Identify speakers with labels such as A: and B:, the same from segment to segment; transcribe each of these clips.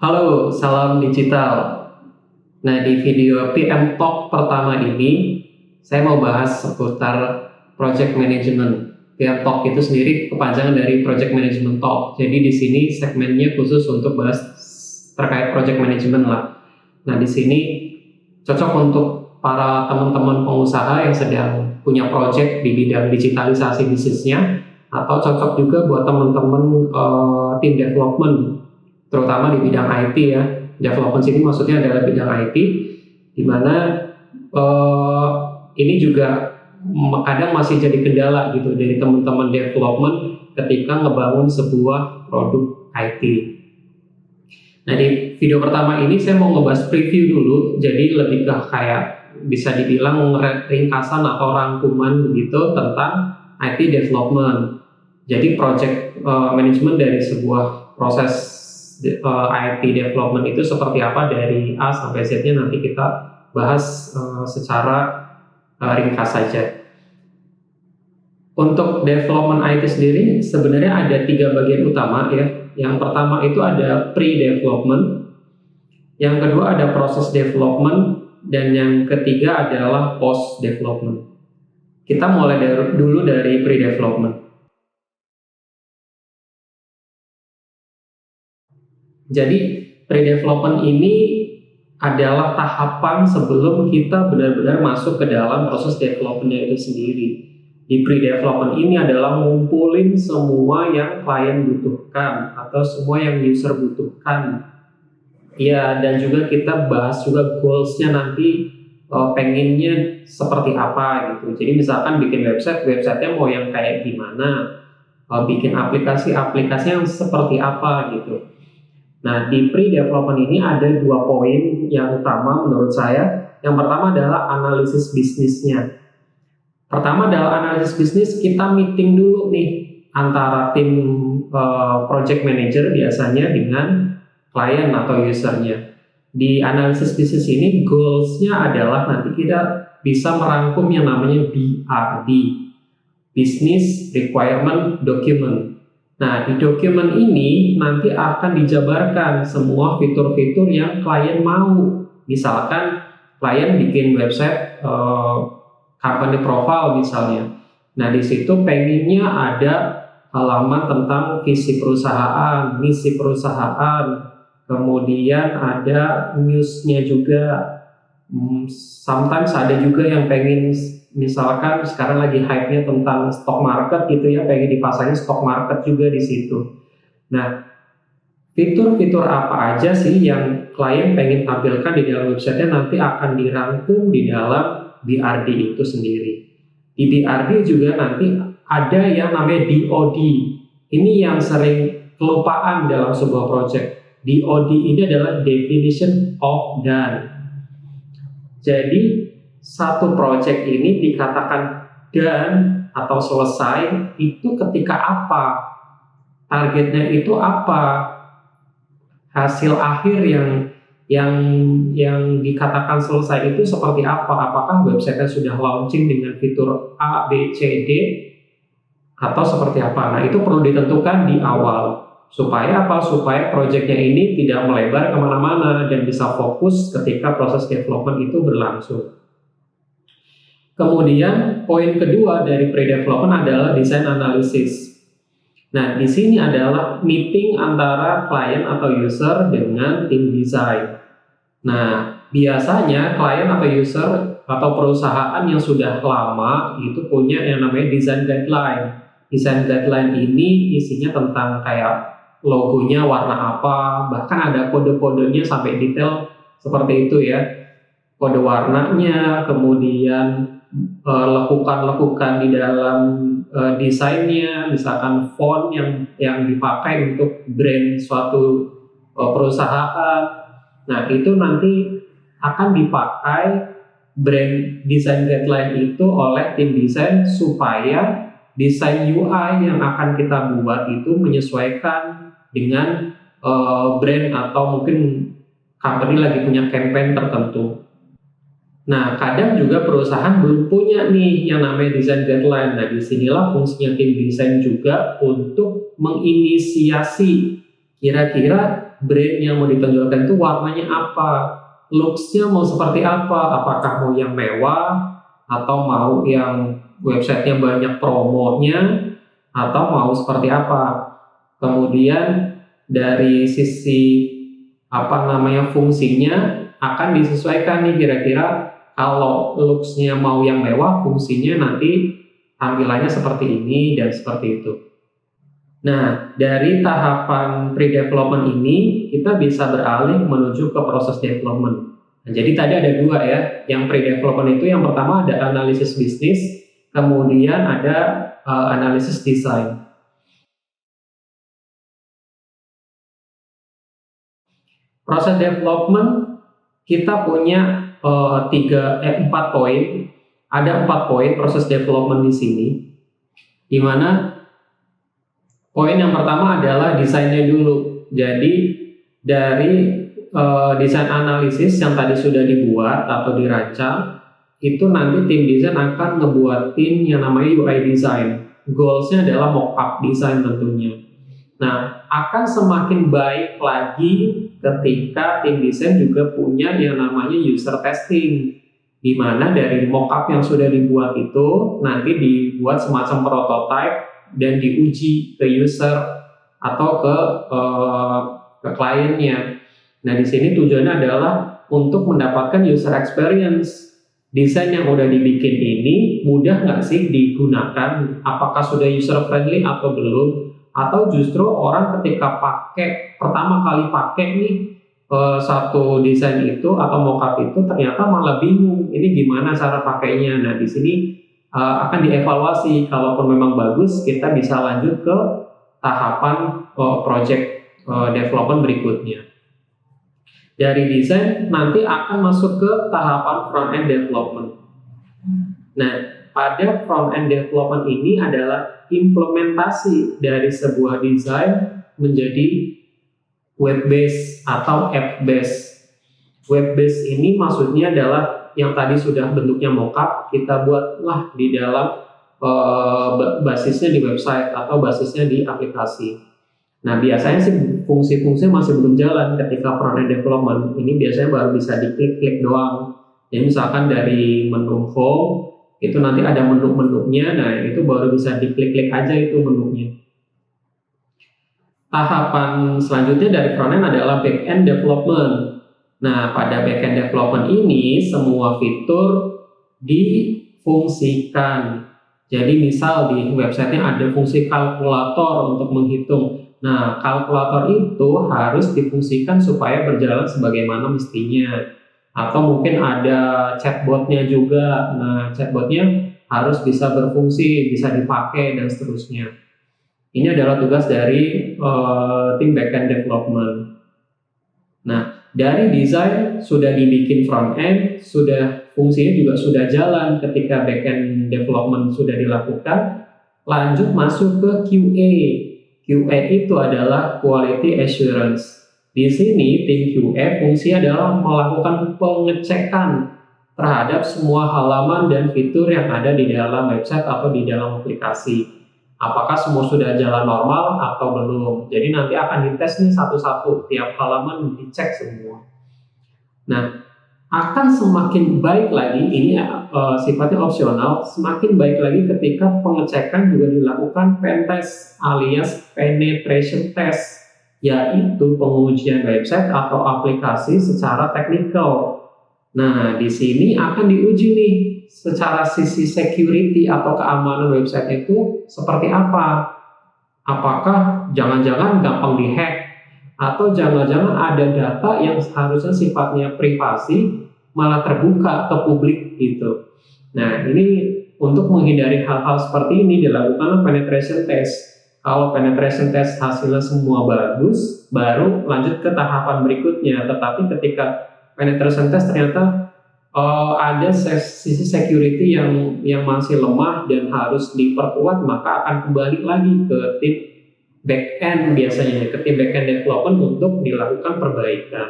A: Halo, salam digital. Nah, di video PM Talk pertama ini, saya mau bahas seputar project management. PM Talk itu sendiri kepanjangan dari Project Management Talk. Jadi di sini segmennya khusus untuk bahas terkait project management lah. Nah, di sini cocok untuk para teman-teman pengusaha yang sedang punya project di bidang digitalisasi bisnisnya, atau cocok juga buat teman-teman tim development, terutama di bidang IT ya. Development sini maksudnya adalah bidang IT, di mana uh, ini juga kadang masih jadi kendala gitu dari teman-teman development ketika ngebangun sebuah produk IT. Nah, di video pertama ini saya mau ngebahas preview dulu, jadi lebih ke kayak bisa dibilang ringkasan atau rangkuman begitu tentang IT development. Jadi project management dari sebuah proses IT development itu seperti apa dari A sampai Z-nya nanti kita bahas secara ringkas saja. Untuk development IT sendiri sebenarnya ada 3 bagian utama ya. Yang pertama itu ada pre-development, yang kedua ada proses development, dan yang ketiga adalah post-development. Kita mulai dulu dari pre-development. Jadi pre-development ini adalah tahapan sebelum kita benar-benar masuk ke dalam proses development-nya itu sendiri. Di pre-development ini adalah ngumpulin semua yang klien butuhkan atau semua yang user butuhkan. Ya, dan juga kita bahas juga goals-nya nanti pengennya seperti apa gitu. Jadi misalkan bikin website-nya mau yang kayak gimana, bikin aplikasi yang seperti apa gitu. Nah, di pre-development ini ada 2 poin yang utama menurut saya. Yang pertama adalah analisis bisnisnya. Pertama adalah analisis bisnis, kita meeting dulu nih antara tim project manager biasanya dengan klien atau usernya. Di analisis bisnis ini goals-nya adalah nanti kita bisa merangkum yang namanya BRD, Business Requirement Document. Nah, di dokumen ini nanti akan dijabarkan semua fitur-fitur yang klien mau. Misalkan klien bikin website company profile misalnya. Nah, di situ pengennya ada halaman tentang visi perusahaan, misi perusahaan, kemudian ada news-nya juga. Sometimes ada juga yang pengen, misalkan sekarang lagi hype-nya tentang stock market gitu ya, pengen dipasangin stock market juga di situ. Nah, fitur-fitur apa aja sih yang klien pengen tampilkan di dalam website-nya nanti akan dirangkum di dalam BRD itu sendiri. Di BRD juga nanti ada yang namanya DOD. Ini yang sering kelupaan dalam sebuah project. DOD ini adalah Definition of Done. Jadi satu project ini dikatakan done atau selesai itu ketika apa? Targetnya itu apa? Hasil akhir yang dikatakan selesai itu seperti apa? Apakah website-nya sudah launching dengan fitur A, B, C, D, atau seperti apa? Nah, itu perlu ditentukan di awal. Supaya apa? Supaya proyeknya ini tidak melebar kemana-mana dan bisa fokus ketika proses development itu berlangsung. Kemudian poin kedua dari pre-development adalah design analysis. Nah, di sini adalah meeting antara klien atau user dengan tim desain. Nah, biasanya klien atau user atau perusahaan yang sudah lama itu punya yang namanya design guideline. Design guideline ini isinya tentang kayak logonya warna apa, bahkan ada kode-kodenya sampai detail seperti itu ya. Kode warnanya, kemudian lekukan-lekukan di dalam desainnya, misalkan font yang dipakai untuk brand suatu perusahaan. Nah, itu nanti akan dipakai brand design guideline itu oleh tim desain supaya desain UI yang akan kita buat itu menyesuaikan dengan brand atau mungkin company lagi punya campaign tertentu. Nah, kadang juga perusahaan belum punya nih yang namanya design guideline. Nah, disinilah fungsinya tim desain juga untuk menginisiasi kira-kira brand yang mau ditonjolkan itu warnanya apa, looks-nya mau seperti apa, apakah mau yang mewah atau mau yang websitenya banyak promonya atau mau seperti apa. Kemudian dari sisi fungsinya akan disesuaikan nih, kira-kira kalau looks-nya mau yang mewah, fungsinya nanti tampilannya seperti ini dan seperti itu. Nah, dari tahapan pre-development ini kita bisa beralih menuju ke proses development. Nah, jadi tadi ada dua ya, yang pre-development itu yang pertama ada analisis bisnis, kemudian ada analisis desain. Proses development kita punya 4 poin. Ada 4 poin proses development di sini, di mana poin yang pertama adalah desainnya dulu. Jadi dari desain analisis yang tadi sudah dibuat atau dirancang, itu nanti tim desain akan ngebuatin yang namanya UI design. Goalsnya adalah mockup design tentunya. Nah, akan semakin baik lagi ketika tim desain juga punya yang namanya user testing, di mana dari mockup yang sudah dibuat itu nanti dibuat semacam prototype dan diuji ke user atau ke kliennya. Nah, di sini tujuannya adalah untuk mendapatkan user experience. Desain yang udah dibikin ini mudah nggak sih digunakan? Apakah sudah user friendly atau belum? Atau justru orang ketika pertama kali pakai nih satu desain itu atau mockup itu ternyata malah bingung ini gimana cara pakainya. Nah, di sini akan dievaluasi. Kalaupun memang bagus, kita bisa lanjut ke tahapan project development berikutnya. Dari desain nanti akan masuk ke tahapan front end development. Nah, pada front end development ini adalah implementasi dari sebuah desain menjadi web based atau app based. Web based ini maksudnya adalah yang tadi sudah bentuknya mockup, kita buatlah di dalam basisnya di website atau basisnya di aplikasi. Nah, biasanya sih fungsi-fungsinya masih belum jalan ketika front end development. Ini biasanya baru bisa diklik-klik doang. Jadi misalkan dari menu home itu nanti ada menu-menunya, nah itu baru bisa diklik-klik aja itu menunya. Tahapan selanjutnya dari front end adalah back end development. Nah, pada back end development ini semua fitur difungsikan. Jadi misal di websitenya ada fungsi kalkulator untuk menghitung. Nah, kalkulator itu harus difungsikan supaya berjalan sebagaimana mestinya. Atau mungkin ada chatbotnya juga. Nah, chatbotnya harus bisa berfungsi, bisa dipakai, dan seterusnya. Ini adalah tugas dari tim backend development. Nah, dari desain sudah dibikin front end, fungsinya juga sudah jalan ketika backend development sudah dilakukan. Lanjut masuk ke QA. QA itu adalah quality assurance. Di sini tim QA fungsinya adalah melakukan pengecekan terhadap semua halaman dan fitur yang ada di dalam website atau di dalam aplikasi. Apakah semua sudah jalan normal atau belum. Jadi nanti akan dites nih satu-satu, tiap halaman dicek semua. Nah, akan semakin baik lagi, ini sifatnya opsional, semakin baik lagi ketika pengecekan juga dilakukan pen test alias penetration test, yaitu pengujian website atau aplikasi secara teknikal. Nah, di sini akan diuji nih secara sisi security atau keamanan website itu seperti apa. Apakah jangan-jangan gampang dihack atau jangan-jangan ada data yang seharusnya sifatnya privasi malah terbuka ke publik gitu. Nah, ini untuk menghindari hal-hal seperti ini dilakukan penetration test. Kalau penetration test hasilnya semua bagus, baru lanjut ke tahapan berikutnya. Tetapi ketika penetration test ternyata ada sisi security yang masih lemah dan harus diperkuat, maka akan kembali lagi ke tim back-end biasanya, ke tim back-end development untuk dilakukan perbaikan.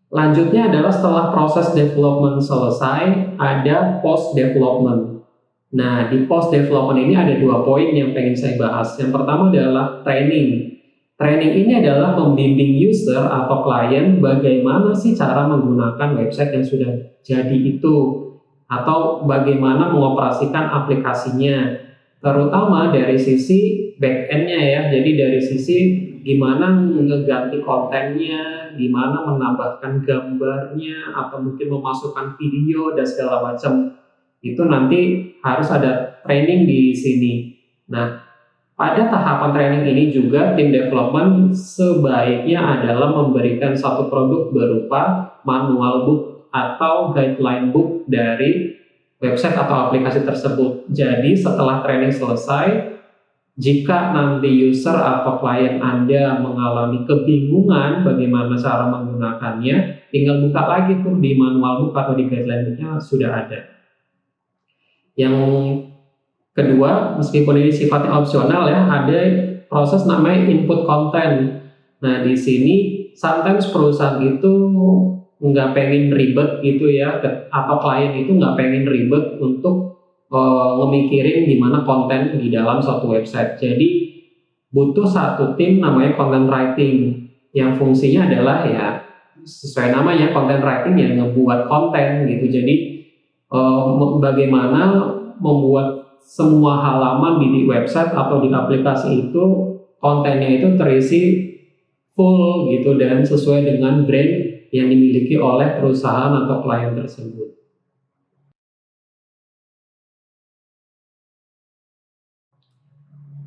A: Lanjutnya adalah setelah proses development selesai, ada post development. Nah, di post development ini ada 2 poin yang pengen saya bahas. Yang pertama adalah training. Training ini adalah membimbing user atau klien bagaimana sih cara menggunakan website yang sudah jadi itu, atau bagaimana mengoperasikan aplikasinya, terutama dari sisi back-end-nya ya. Jadi dari sisi gimana ngeganti kontennya, gimana menambahkan gambarnya, atau mungkin memasukkan video dan segala macam. Itu nanti harus ada training di sini. Nah, pada tahapan training ini juga tim development sebaiknya adalah memberikan satu produk berupa manual book atau guideline book dari website atau aplikasi tersebut. Jadi setelah training selesai, jika nanti user atau klien Anda mengalami kebingungan bagaimana cara menggunakannya, tinggal buka lagi tuh di manual book atau di guideline booknya sudah ada. Yang kedua, meskipun ini sifatnya opsional ya, ada proses namanya input konten. Nah, di sini sometimes perusahaan itu nggak pengen ribet gitu ya, atau klien itu nggak pengen ribet untuk ngemikirin gimana konten di dalam suatu website. Jadi butuh satu tim namanya content writing, yang fungsinya adalah ya sesuai namanya content writing, yang ngebuat konten gitu. Jadi bagaimana membuat semua halaman di website atau di aplikasi itu kontennya itu terisi full gitu dan sesuai dengan brand yang dimiliki oleh perusahaan atau klien tersebut.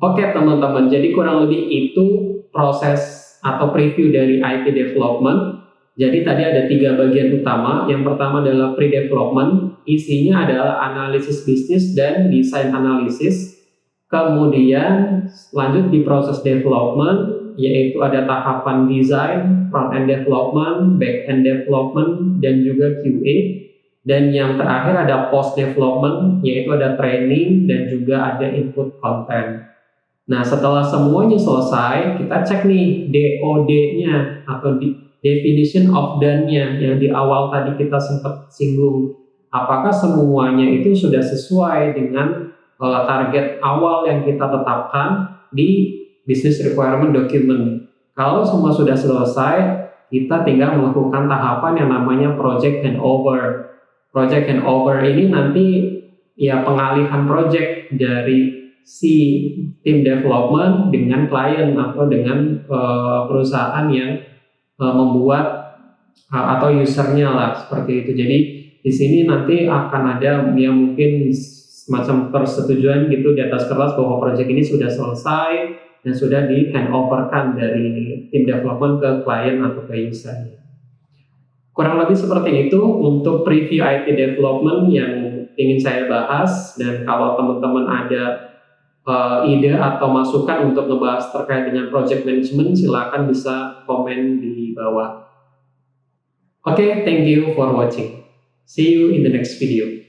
A: Oke teman-teman, jadi kurang lebih itu proses atau preview dari IT development. Jadi tadi ada 3 bagian utama. Yang pertama adalah pre-development, isinya adalah analisis bisnis dan desain analisis. Kemudian lanjut di proses development, yaitu ada tahapan design, front-end development, back-end development, dan juga QA. Dan yang terakhir ada post-development, yaitu ada training dan juga ada input content. Nah, setelah semuanya selesai, kita cek nih DOD-nya atau definition of done-nya yang di awal tadi kita sempat singgung. Apakah semuanya itu sudah sesuai dengan target awal yang kita tetapkan di business requirement document. Kalau semua sudah selesai, kita tinggal melakukan tahapan yang namanya project handover. Project handover ini nanti ya pengalihan project dari si tim development dengan klien atau dengan perusahaan yang membuat atau usernya lah, seperti itu. Jadi di sini nanti akan ada ya mungkin semacam persetujuan gitu di atas kertas bahwa proyek ini sudah selesai dan sudah di handoverkan dari tim development ke klien atau ke usernya. Kurang lebih seperti itu untuk preview IT development yang ingin saya bahas. Dan kalau teman-teman ada ide atau masukan untuk ngebahas terkait dengan project management, silakan bisa komen di bawah. Oke, thank you for watching. See you in the next video.